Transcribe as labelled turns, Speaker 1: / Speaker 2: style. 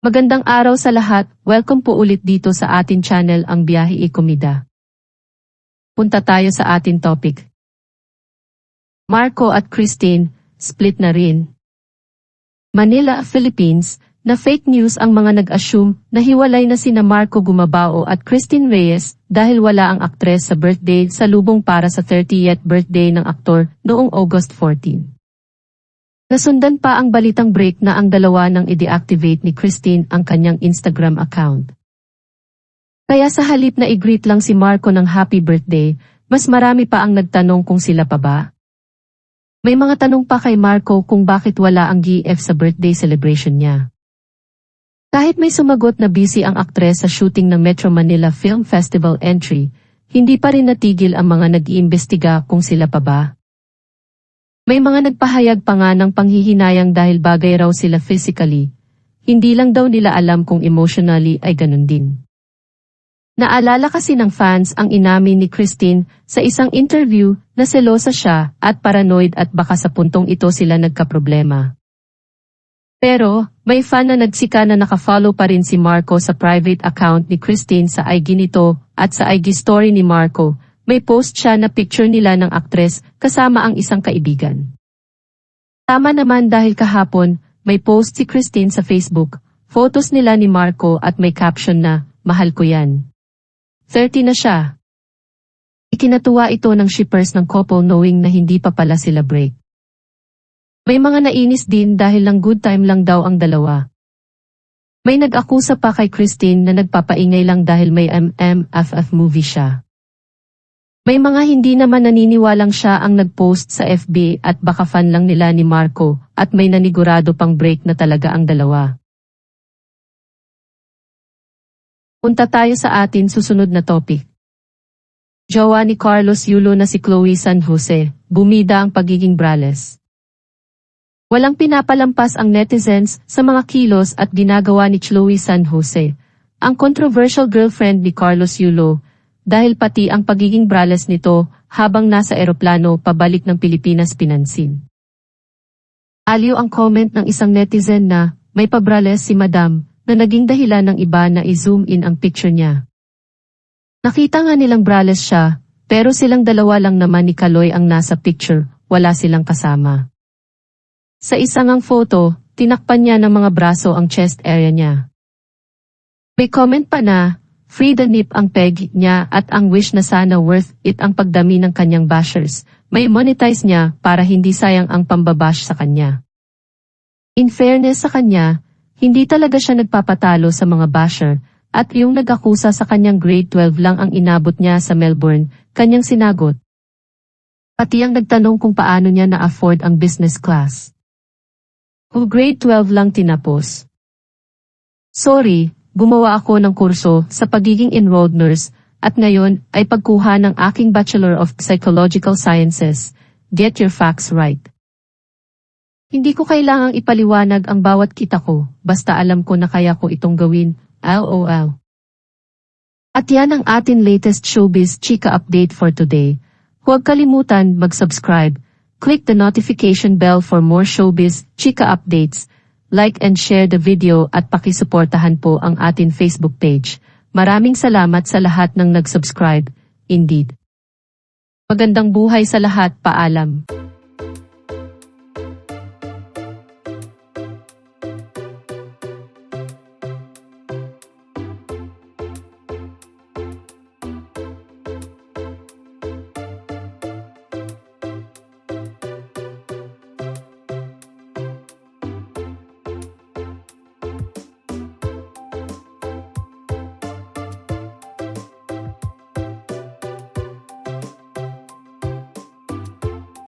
Speaker 1: Magandang araw sa lahat, welcome po ulit dito sa atin channel ang Biyahe e Komida. Punta tayo sa atin topic. Marco at Christine, split na rin. Manila, Philippines, na fake news ang mga nag-assume na hiwalay na sina Marco Gumabao at Christine Reyes dahil wala ang aktres sa birthday salubong para sa 30th birthday ng aktor noong August 14. Nasundan pa ang balitang break na ang dalawa nang i-deactivate ni Christine ang kanyang Instagram account. Kaya sa halip na i-greet lang si Marco ng happy birthday, mas marami pa ang nagtanong kung sila pa ba. May mga tanong pa kay Marco kung bakit wala ang GF sa birthday celebration niya. Kahit may sumagot na busy ang aktres sa shooting ng Metro Manila Film Festival entry, hindi pa rin natigil ang mga nag-iimbestiga kung sila pa ba. May mga nagpahayag pa nga ng panghihinayang dahil bagay raw sila physically, hindi lang daw nila alam kung emotionally ay ganun din. Naalala kasi ng fans ang inamin ni Christine sa isang interview na selosa siya at paranoid at baka sa puntong ito sila nagkaproblema. Pero, may fan na nagsika na nakafollow pa rin si Marco sa private account ni Christine sa IG nito at sa IG story ni Marco. May post siya na picture nila ng aktres kasama ang isang kaibigan. Tama naman dahil kahapon, may post si Christine sa Facebook, photos nila ni Marco at may caption na, "Mahal ko yan." 30 na siya. Ikinatuwa ito ng shippers ng couple knowing na hindi pa pala sila break. May mga nainis din dahil lang good time lang daw ang dalawa. May nag-akusa pa kay Christine na nagpapaingay lang dahil may MMFF movie siya. May mga hindi naman naniniwalang siya ang nag-post sa FB at baka fan lang nila ni Marco at may nanigurado pang break na talaga ang dalawa. Punta tayo sa atin susunod na topic. Jowa ni Carlos Yulo na si Chloe San Jose, bumida ang pagiging braless. Walang pinapalampas ang netizens sa mga kilos at ginagawa ni Chloe San Jose, ang controversial girlfriend ni Carlos Yulo, dahil pati ang pagiging braless nito habang nasa eroplano pabalik ng Pilipinas pinansin. Aliw ang comment ng isang netizen na may pabraless si Madam na naging dahilan ng iba na i-zoom in ang picture niya. Nakita nga nilang braless siya, pero silang dalawa lang naman ni Kaloy ang nasa picture, wala silang kasama. Sa isang ang photo, tinakpan niya ng mga braso ang chest area niya. May comment pa na, free the nip ang peg niya at ang wish na sana worth it ang pagdami ng kanyang bashers, may monetize niya para hindi sayang ang pambabash sa kanya. In fairness sa kanya, hindi talaga siya nagpapatalo sa mga basher, at yung nag-akusa sa kanyang grade 12 lang ang inabot niya sa Melbourne, kanyang sinagot. Pati ang nagtanong kung paano niya na-afford ang business class. Kung grade 12 lang tinapos. Sorry, gumawa ako ng kurso sa pagiging enrolled nurse at ngayon ay pagkuha ng aking Bachelor of Psychological Sciences. Get your facts right. Hindi ko kailangang ipaliwanag ang bawat kita ko, basta alam ko na kaya ko itong gawin, LOL. At yan ang atin latest showbiz chika update for today. Huwag kalimutan mag-subscribe, click the notification bell for more showbiz chika updates. Like and share the video at pakisuportahan po ang atin Facebook page. Maraming salamat sa lahat ng nag-subscribe. Indeed. Magandang buhay sa lahat, paalam.